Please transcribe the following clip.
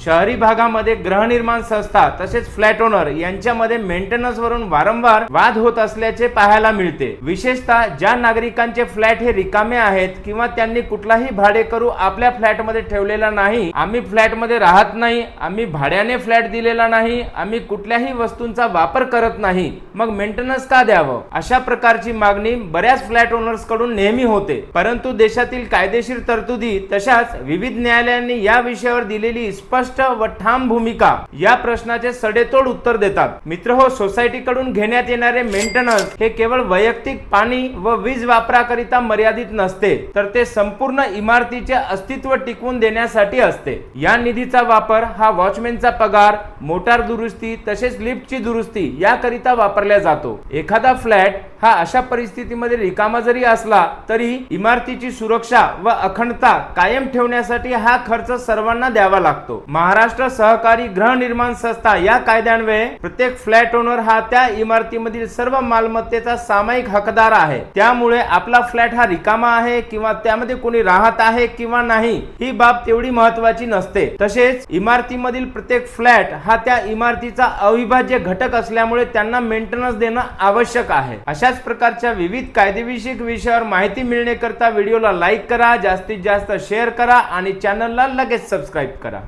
शहरी भागामध्ये गृहनिर्माण संस्था तसेच फ्लॅट ओनर यांच्यामध्ये मेंटेनन्स वरून वारंवार वाद होत असल्याचे पाहायला मिळते। विशेषतः ज्या नागरिकांचे फ्लॅट हे रिकामे आहेत किंवा त्यांनी कुठलाही भाडेकरू आपल्या फ्लॅट मध्ये ठेवलेला नाही, आम्ही फ्लॅट मध्ये राहत नाही, आम्ही भाड्याने फ्लॅट दिलेला नाही, आम्ही कुठल्याही वस्तूंचा वापर करत नाही, मग मेंटेनन्स का द्यावं, अशा प्रकारची मागणी बऱ्याच फ्लॅट ओनर्स कडून नेहमी होते। परंतु देशातील कायदेशीर तरतुदी तशाच विविध न्यायालयांनी या विषयावर दिलेली स्पष्ट व ठाम भूमिका या प्रश्नाचे सडेतोड उत्तर देतात। मित्रहो, सोसायटी कडून घेण्यात येणारे मेंटेनन्स हे केवळ वैयक्तिक पाणी व वीज वापराकरिता मर्यादित नसते, तर ते संपूर्ण इमारतीचे अस्तित्व टिकवून देण्यासाठी असते। या निधीचा वापर हा वॉचमॅनचा पगार, मोटार दुरुस्ती तसेच लिफ्टची दुरुस्ती याकरिता वापरला जातो। एखादा फ्लॅट हा अशा परिस्थितीमध्ये रिकामा जरी असला तरी इमारतीची सुरक्षा व अखंडता कायम ठेवण्यासाठी हा खर्च सर्वांना द्यावा लागतो। महाराष्ट्र सहकारी गृहनिर्माण संस्था या कायद्यान्वये प्रत्येक फ्लॅट ओनर हा त्या इमारतीमधील सर्व मालमत्तेचा सामायिक हकदार आहे। त्यामुळे आपला फ्लॅट हा रिकामा आहे किंवा त्यामध्ये कोणी राहत आहे किंवा नाही ही बाब तेवढी महत्त्वाची नसते। तसेच इमारतीमधील प्रत्येक फ्लॅट हा त्या इमारतीचा अविभाज्य घटक असल्यामुळे त्यांना मेंटेनन्स देणं आवश्यक आहे। अशाच प्रकारच्या विविध कायदेविषयक विषयावर माहिती मिळण्याकरता व्हिडिओला लाईक करा, जास्तीत जास्त शेअर करा आणि चॅनलला लगेच सबस्क्राईब करा।